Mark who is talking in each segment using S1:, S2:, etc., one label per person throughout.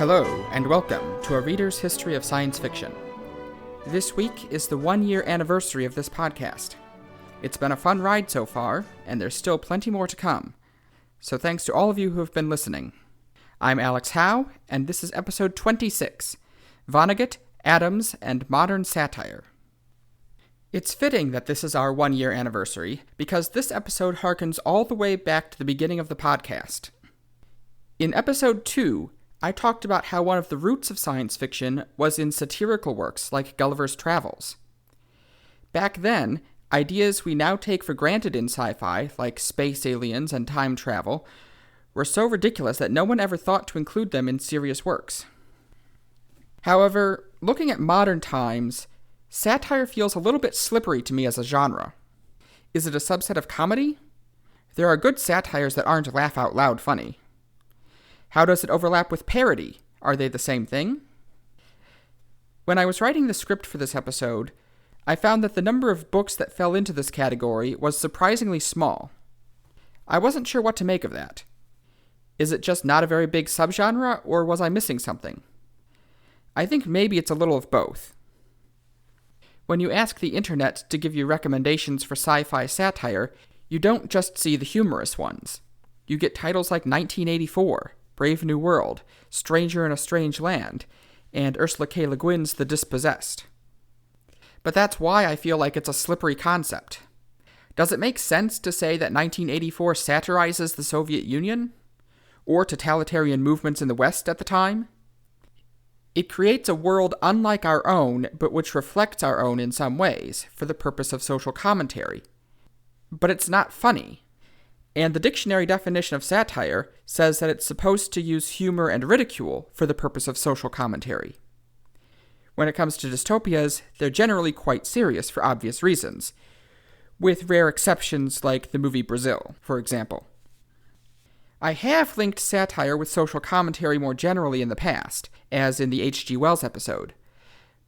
S1: Hello, and welcome to A Reader's History of Science Fiction. This week is the 1-year anniversary of this podcast. It's been a fun ride so far, and there's still plenty more to come. So thanks to all of you who have been listening. I'm Alex Howe, and this is episode 26, Vonnegut, Adams, and Modern Satire. It's fitting that this is our 1-year anniversary, because this episode harkens all the way back to the beginning of the podcast. In episode 2, I talked about how one of the roots of science fiction was in satirical works like Gulliver's Travels. Back then, ideas we now take for granted in sci-fi, like space aliens and time travel, were so ridiculous that no one ever thought to include them in serious works. However, looking at modern times, satire feels a little bit slippery to me as a genre. Is it a subset of comedy? There are good satires that aren't laugh-out-loud funny. How does it overlap with parody? Are they the same thing? When I was writing the script for this episode, I found that the number of books that fell into this category was surprisingly small. I wasn't sure what to make of that. Is it just not a very big subgenre, or was I missing something? I think maybe it's a little of both. When you ask the internet to give you recommendations for sci-fi satire, you don't just see the humorous ones. You get titles like 1984, Brave New World, Stranger in a Strange Land, and Ursula K. Le Guin's The Dispossessed. But that's why I feel like it's a slippery concept. Does it make sense to say that 1984 satirizes the Soviet Union? Or totalitarian movements in the West at the time? It creates a world unlike our own, but which reflects our own in some ways, for the purpose of social commentary. But it's not funny. And the dictionary definition of satire says that it's supposed to use humor and ridicule for the purpose of social commentary. When it comes to dystopias, they're generally quite serious for obvious reasons, with rare exceptions like the movie Brazil, for example. I have linked satire with social commentary more generally in the past, as in the H.G. Wells episode,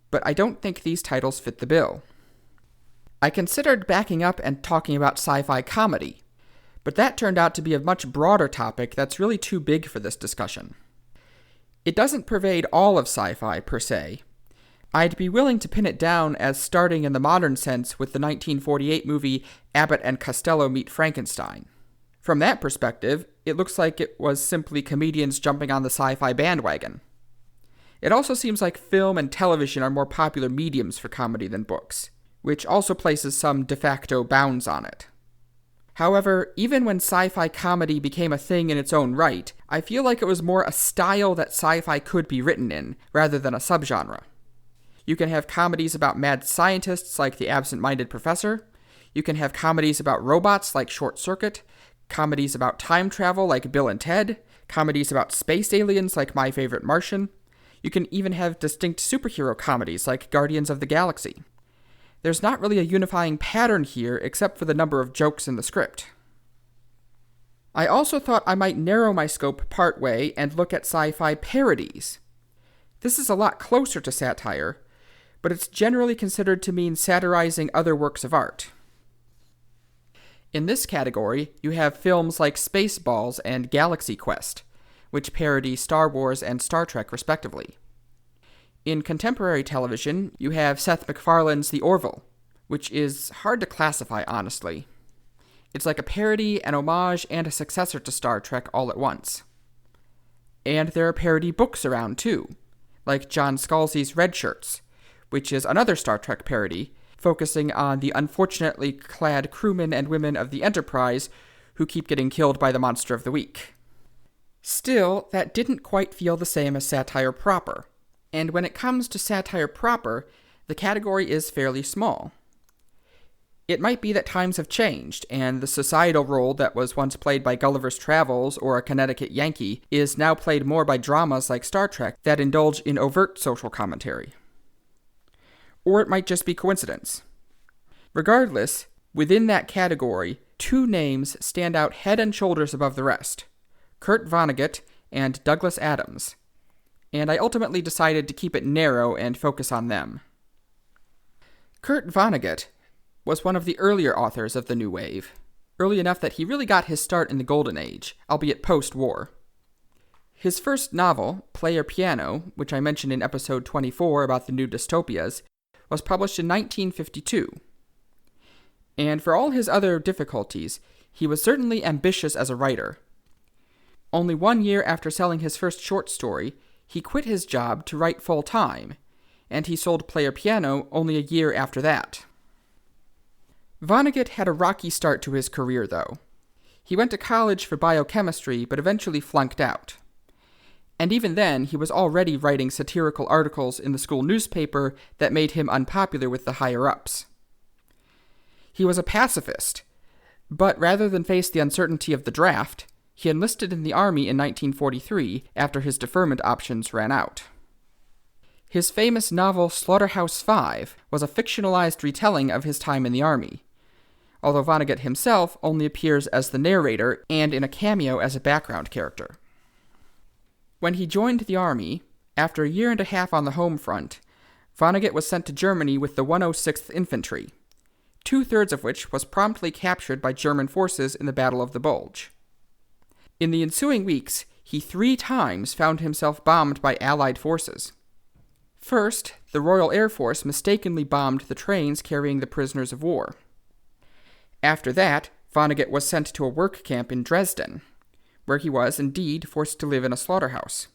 S1: but I don't think these titles fit the bill. I considered backing up and talking about sci-fi comedy, but that turned out to be a much broader topic that's really too big for this discussion. It doesn't pervade all of sci-fi, per se. I'd be willing to pin it down as starting in the modern sense with the 1948 movie Abbott and Costello Meet Frankenstein. From that perspective, it looks like it was simply comedians jumping on the sci-fi bandwagon. It also seems like film and television are more popular mediums for comedy than books, which also places some de facto bounds on it. However, even when sci-fi comedy became a thing in its own right, I feel like it was more a style that sci-fi could be written in, rather than a subgenre. You can have comedies about mad scientists like The Absent-Minded Professor. You can have comedies about robots like Short Circuit, comedies about time travel like Bill and Ted, comedies about space aliens like My Favorite Martian. You can even have distinct superhero comedies like Guardians of the Galaxy. There's not really a unifying pattern here except for the number of jokes in the script. I also thought I might narrow my scope partway and look at sci-fi parodies. This is a lot closer to satire, but it's generally considered to mean satirizing other works of art. In this category, you have films like Spaceballs and Galaxy Quest, which parody Star Wars and Star Trek respectively. In contemporary television, you have Seth MacFarlane's The Orville, which is hard to classify, honestly. It's like a parody, an homage, and a successor to Star Trek all at once. And there are parody books around, too, like John Scalzi's Red Shirts, which is another Star Trek parody, focusing on the unfortunately clad crewmen and women of the Enterprise who keep getting killed by the Monster of the Week. Still, that didn't quite feel the same as satire proper. And when it comes to satire proper, the category is fairly small. It might be that times have changed, and the societal role that was once played by Gulliver's Travels or A Connecticut Yankee is now played more by dramas like Star Trek that indulge in overt social commentary. Or it might just be coincidence. Regardless, within that category, two names stand out head and shoulders above the rest: Kurt Vonnegut and Douglas Adams. And I ultimately decided to keep it narrow and focus on them. Kurt Vonnegut was one of the earlier authors of the New Wave, early enough that he really got his start in the Golden Age, albeit post-war. His first novel, Player Piano, which I mentioned in episode 24 about the new dystopias, was published in 1952. And for all his other difficulties, he was certainly ambitious as a writer. Only 1 year after selling his first short story, he quit his job to write full-time, and he sold Player Piano only a year after that. Vonnegut had a rocky start to his career, though. He went to college for biochemistry, but eventually flunked out. And even then, he was already writing satirical articles in the school newspaper that made him unpopular with the higher-ups. He was a pacifist, but rather than face the uncertainty of the draft, he enlisted in the army in 1943 after his deferment options ran out. His famous novel Slaughterhouse-Five was a fictionalized retelling of his time in the army, although Vonnegut himself only appears as the narrator and in a cameo as a background character. When he joined the army, after a year and a half on the home front, Vonnegut was sent to Germany with the 106th Infantry, 2/3 of which was promptly captured by German forces in the Battle of the Bulge. In the ensuing weeks, he 3 times found himself bombed by Allied forces. First, the Royal Air Force mistakenly bombed the trains carrying the prisoners of war. After that, Vonnegut was sent to a work camp in Dresden, where he was, indeed, forced to live in a slaughterhouse.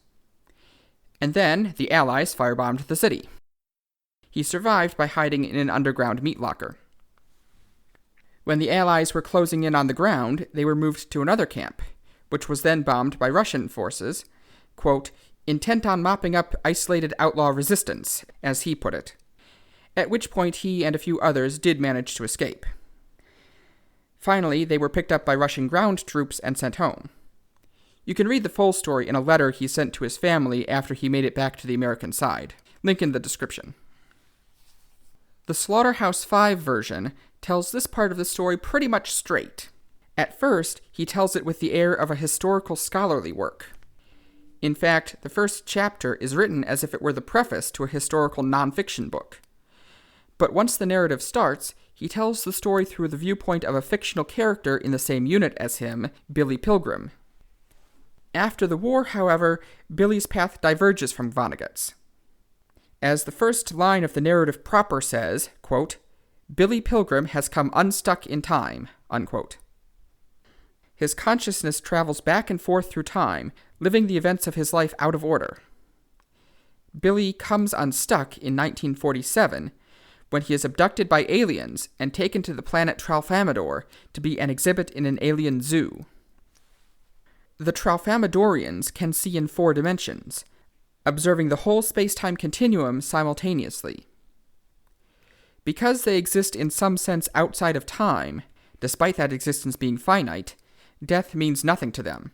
S1: And then, the Allies firebombed the city. He survived by hiding in an underground meat locker. When the Allies were closing in on the ground, they were moved to another camp, which was then bombed by Russian forces, quote, intent on mopping up isolated outlaw resistance, as he put it, at which point he and a few others did manage to escape. Finally, they were picked up by Russian ground troops and sent home. You can read the full story in a letter he sent to his family after he made it back to the American side. Link in the description. The Slaughterhouse-Five version tells this part of the story pretty much straight. At first, he tells it with the air of a historical scholarly work. In fact, the first chapter is written as if it were the preface to a historical nonfiction book. But once the narrative starts, he tells the story through the viewpoint of a fictional character in the same unit as him, Billy Pilgrim. After the war, however, Billy's path diverges from Vonnegut's. As the first line of the narrative proper says, quote, Billy Pilgrim has come unstuck in time, unquote. His consciousness travels back and forth through time, living the events of his life out of order. Billy comes unstuck in 1947, when he is abducted by aliens and taken to the planet Tralfamadore to be an exhibit in an alien zoo. The Tralfamadorians can see in 4 dimensions, observing the whole space-time continuum simultaneously. Because they exist in some sense outside of time, despite that existence being finite, death means nothing to them,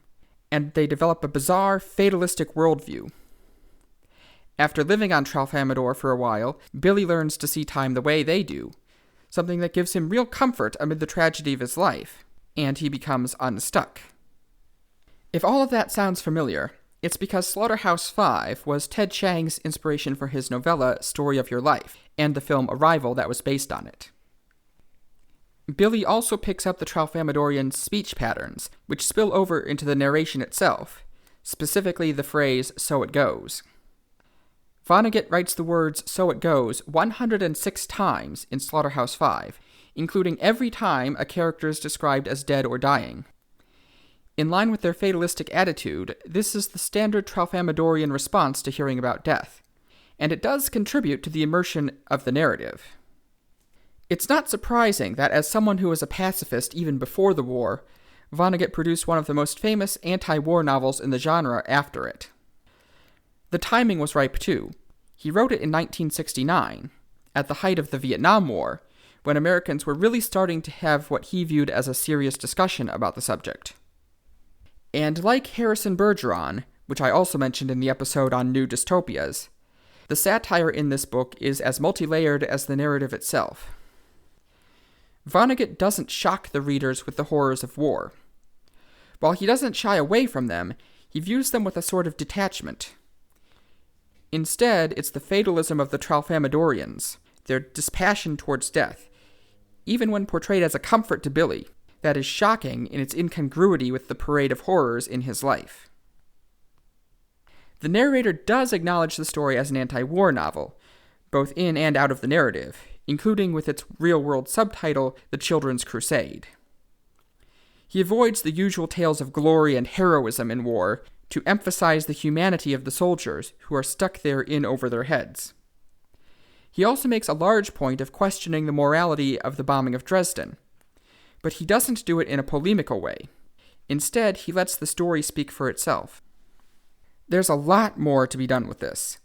S1: and they develop a bizarre, fatalistic worldview. After living on Tralfamadore for a while, Billy learns to see time the way they do, something that gives him real comfort amid the tragedy of his life, and he becomes unstuck. If all of that sounds familiar, it's because Slaughterhouse-Five was Ted Chiang's inspiration for his novella Story of Your Life, and the film Arrival that was based on it. Billy also picks up the Tralfamadorian speech patterns, which spill over into the narration itself, specifically the phrase, so it goes. Vonnegut writes the words, so it goes, 106 times in Slaughterhouse-Five, including every time a character is described as dead or dying. In line with their fatalistic attitude, this is the standard Tralfamadorian response to hearing about death, and it does contribute to the immersion of the narrative. It's not surprising that as someone who was a pacifist even before the war, Vonnegut produced one of the most famous anti-war novels in the genre after it. The timing was ripe too. He wrote it in 1969, at the height of the Vietnam War, when Americans were really starting to have what he viewed as a serious discussion about the subject. And like Harrison Bergeron, which I also mentioned in the episode on new dystopias, the satire in this book is as multi-layered as the narrative itself. Vonnegut doesn't shock the readers with the horrors of war. While he doesn't shy away from them, he views them with a sort of detachment. Instead, it's the fatalism of the Tralfamadorians, their dispassion towards death, even when portrayed as a comfort to Billy, that is shocking in its incongruity with the parade of horrors in his life. The narrator does acknowledge the story as an anti-war novel, both in and out of the narrative, including with its real-world subtitle, The Children's Crusade. He avoids the usual tales of glory and heroism in war to emphasize the humanity of the soldiers who are stuck there in over their heads. He also makes a large point of questioning the morality of the bombing of Dresden, but he doesn't do it in a polemical way. Instead, he lets the story speak for itself. There's a lot more to be done with this,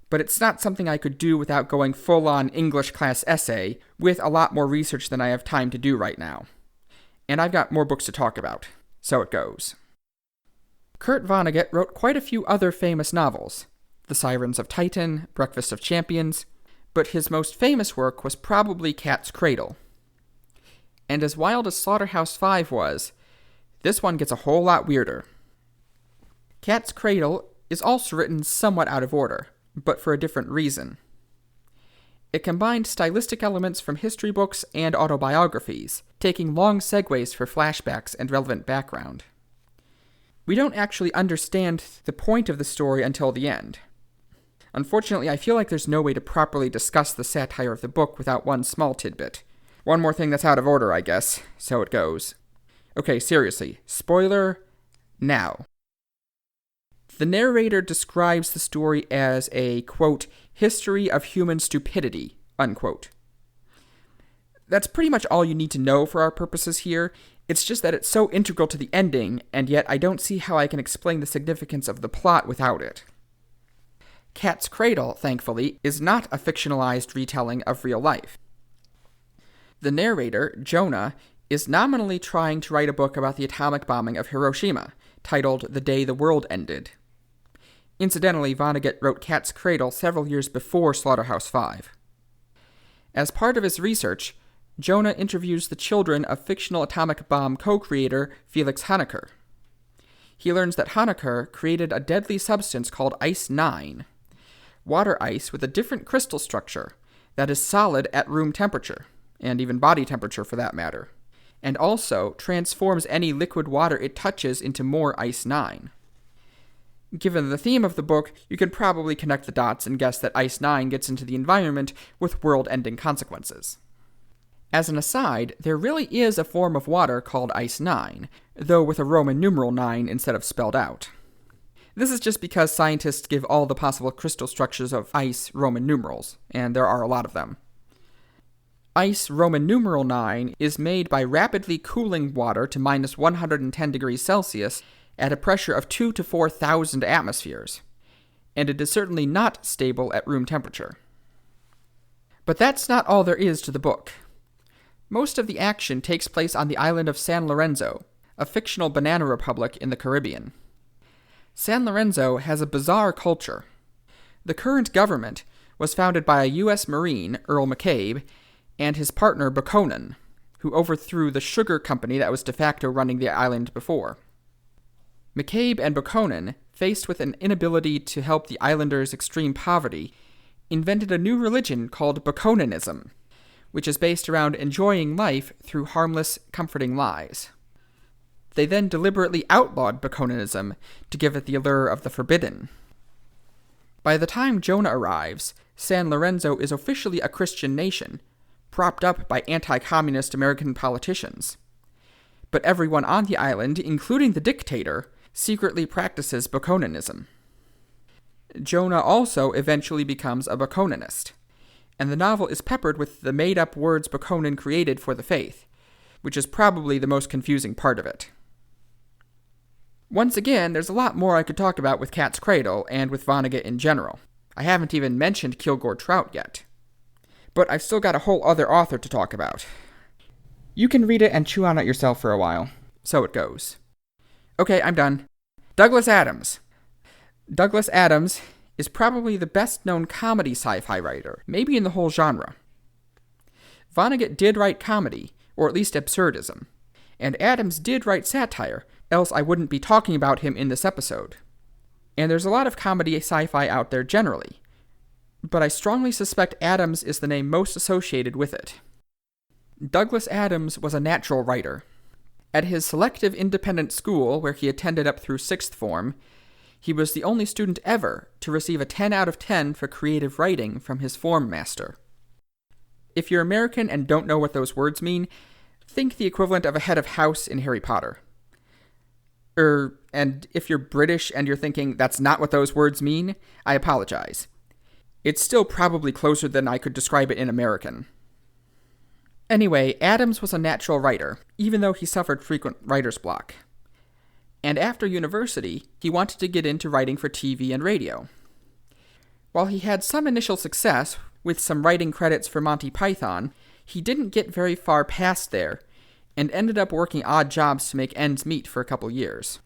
S1: but it's not something I could do without going full-on English class essay with a lot more research than I have time to do right now. And I've got more books to talk about, so it goes. Kurt Vonnegut wrote quite a few other famous novels, The Sirens of Titan, Breakfast of Champions, but his most famous work was probably Cat's Cradle. And as wild as Slaughterhouse-Five was, this one gets a whole lot weirder. Cat's Cradle is also written somewhat out of order, but for a different reason. It combined stylistic elements from history books and autobiographies, taking long segues for flashbacks and relevant background. We don't actually understand the point of the story until the end. Unfortunately, I feel like there's no way to properly discuss the satire of the book without one small tidbit. One more thing that's out of order, I guess, so it goes. Okay, seriously, spoiler now. The narrator describes the story as a, quote, history of human stupidity, unquote. That's pretty much all you need to know for our purposes here. It's just that it's so integral to the ending, and yet I don't see how I can explain the significance of the plot without it. Cat's Cradle, thankfully, is not a fictionalized retelling of real life. The narrator, Jonah, is nominally trying to write a book about the atomic bombing of Hiroshima, titled The Day the World Ended. Incidentally, Vonnegut wrote Cat's Cradle several years before Slaughterhouse-Five. As part of his research, Jonah interviews the children of fictional atomic bomb co-creator Felix Honecker. He learns that Honecker created a deadly substance called Ice-9, water ice with a different crystal structure that is solid at room temperature, and even body temperature for that matter, and also transforms any liquid water it touches into more Ice-9. Given the theme of the book, you can probably connect the dots and guess that Ice-9 gets into the environment with world-ending consequences. As an aside, there really is a form of water called Ice-9, though with a Roman numeral 9 instead of spelled out. This is just because scientists give all the possible crystal structures of ice Roman numerals, and there are a lot of them. Ice Roman numeral 9 is made by rapidly cooling water to minus 110 degrees Celsius at a pressure of 2,000 to 4,000 atmospheres, and it is certainly not stable at room temperature. But that's not all there is to the book. Most of the action takes place on the island of San Lorenzo, a fictional banana republic in the Caribbean. San Lorenzo has a bizarre culture. The current government was founded by a U.S. Marine, Earl McCabe, and his partner Buchanan, who overthrew the sugar company that was de facto running the island before. McCabe and Buchanan, faced with an inability to help the islanders' extreme poverty, invented a new religion called Buchananism, which is based around enjoying life through harmless, comforting lies. They then deliberately outlawed Buchananism to give it the allure of the forbidden. By the time Jonah arrives, San Lorenzo is officially a Christian nation, propped up by anti-communist American politicians. But everyone on the island, including the dictator, secretly practices Buchananism. Jonah also eventually becomes a Buchananist, and the novel is peppered with the made-up words Buchanan created for the faith, which is probably the most confusing part of it. Once again, there's a lot more I could talk about with Cat's Cradle and with Vonnegut in general. I haven't even mentioned Kilgore Trout yet. But I've still got a whole other author to talk about. You can read it and chew on it yourself for a while. So it goes. Okay, I'm done. Douglas Adams. Douglas Adams is probably the best-known comedy sci-fi writer, maybe in the whole genre. Vonnegut did write comedy, or at least absurdism, and Adams did write satire, else I wouldn't be talking about him in this episode. And there's a lot of comedy sci-fi out there generally, but I strongly suspect Adams is the name most associated with it. Douglas Adams was a natural writer. At his selective independent school, where he attended up through 6th form, He was the only student ever to receive a 10 out of 10 for creative writing from his form master. If you're American and don't know what those words mean, think the equivalent of a head of house in Harry Potter. And if you're British and you're thinking that's not what those words mean, I apologize. It's still probably closer than I could describe it in American. Anyway, Adams was a natural writer, even though he suffered frequent writer's block. And after university, he wanted to get into writing for TV and radio. While he had some initial success with some writing credits for Monty Python, he didn't get very far past there, and ended up working odd jobs to make ends meet for a couple years.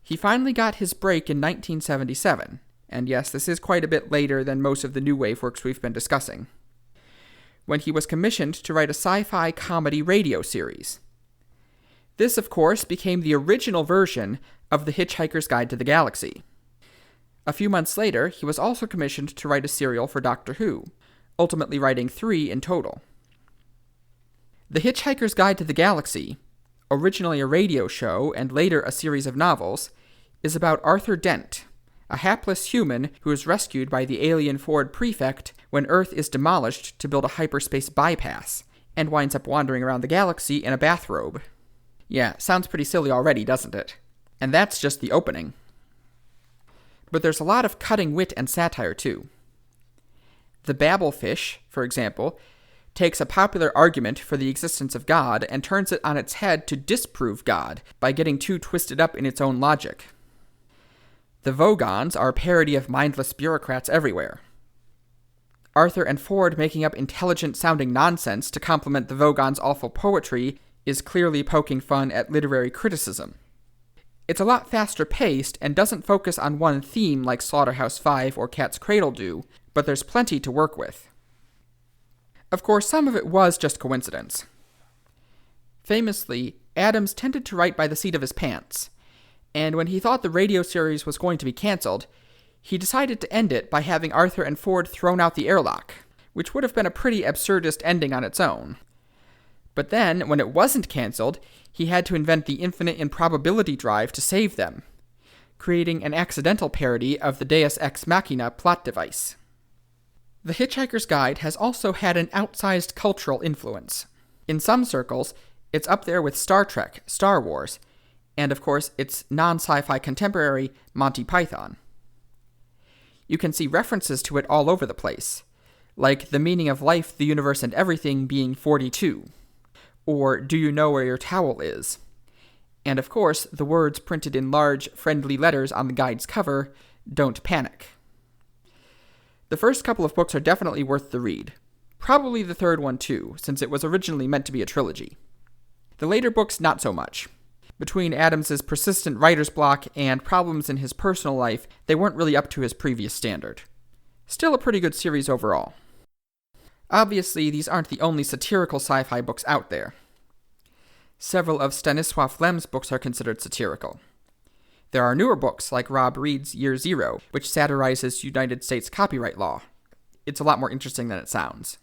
S1: He finally got his break in 1977, and yes, this is quite a bit later than most of the new wave works we've been discussing, when he was commissioned to write a sci-fi comedy radio series. This, of course, became the original version of The Hitchhiker's Guide to the Galaxy. A few months later, he was also commissioned to write a serial for Doctor Who, ultimately writing 3 in total. The Hitchhiker's Guide to the Galaxy, originally a radio show and later a series of novels, is about Arthur Dent, a hapless human who is rescued by the alien Ford prefect when Earth is demolished to build a hyperspace bypass, and winds up wandering around the galaxy in a bathrobe. Yeah, sounds pretty silly already, doesn't it? And that's just the opening. But there's a lot of cutting wit and satire, too. The Babelfish, for example, takes a popular argument for the existence of God and turns it on its head to disprove God by getting too twisted up in its own logic. The Vogons are a parody of mindless bureaucrats everywhere. Arthur and Ford making up intelligent-sounding nonsense to complement the Vogons' awful poetry is clearly poking fun at literary criticism. It's a lot faster paced and doesn't focus on one theme like Slaughterhouse-Five or Cat's Cradle do, but there's plenty to work with. Of course, some of it was just coincidence. Famously, Adams tended to write by the seat of his pants, and when he thought the radio series was going to be cancelled, he decided to end it by having Arthur and Ford thrown out the airlock, which would have been a pretty absurdist ending on its own. But then, when it wasn't cancelled, he had to invent the infinite improbability drive to save them, creating an accidental parody of the Deus Ex Machina plot device. The Hitchhiker's Guide has also had an outsized cultural influence. In some circles, it's up there with Star Trek, Star Wars, and of course, its non-sci-fi contemporary, Monty Python. You can see references to it all over the place, like the meaning of life, the universe, and everything being 42, or do you know where your towel is? And of course, the words printed in large, friendly letters on the guide's cover, don't panic. The first couple of books are definitely worth the read. Probably the third one too, since it was originally meant to be a trilogy. The later books, not so much. Between Adams's persistent writer's block and problems in his personal life, they weren't really up to his previous standard. Still a pretty good series overall. Obviously, these aren't the only satirical sci-fi books out there. Several of Stanisław Lem's books are considered satirical. There are newer books like Rob Reed's Year Zero, which satirizes United States copyright law. It's a lot more interesting than it sounds.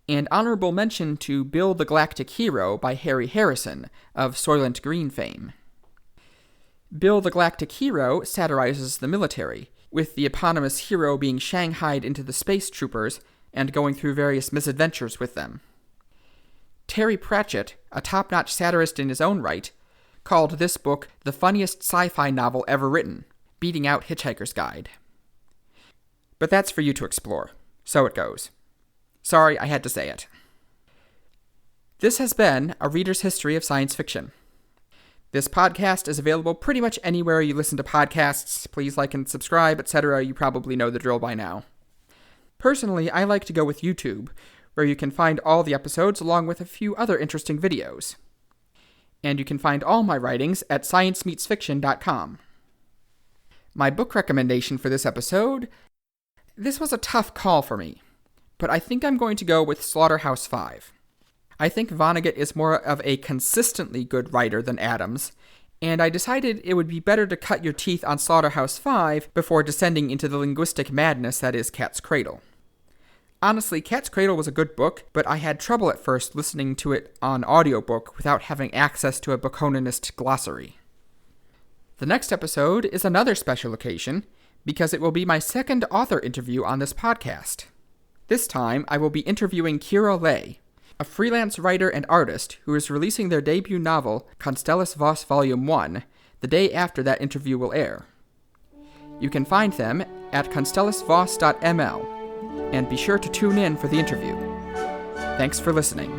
S1: And honorable mention to Bill the Galactic Hero by Harry Harrison of Soylent Green fame. Bill the Galactic Hero satirizes the military, with the eponymous hero being shanghaied into the space troopers and going through various misadventures with them. Terry Pratchett, a top-notch satirist in his own right, called this book the funniest sci-fi novel ever written, beating out Hitchhiker's Guide. But that's for you to explore. So it goes. Sorry, I had to say it. This has been A Reader's History of Science Fiction. This podcast is available pretty much anywhere you listen to podcasts. Please like and subscribe, etc. You probably know the drill by now. Personally, I like to go with YouTube, where you can find all the episodes along with a few other interesting videos. And you can find all my writings at sciencemeetsfiction.com. My book recommendation for this episode? This was a tough call for me, but I think I'm going to go with Slaughterhouse-Five. I think Vonnegut is more of a consistently good writer than Adams, and I decided it would be better to cut your teeth on Slaughterhouse-Five before descending into the linguistic madness that is Cat's Cradle. Honestly, Cat's Cradle was a good book, but I had trouble at first listening to it on audiobook without having access to a Baconist glossary. The next episode is another special occasion because it will be my second author interview on this podcast. This time, I will be interviewing Kira Lay, a freelance writer and artist who is releasing their debut novel, Constellus Vos Volume 1, the day after that interview will air. You can find them at constellusvos.ml, and be sure to tune in for the interview. Thanks for listening.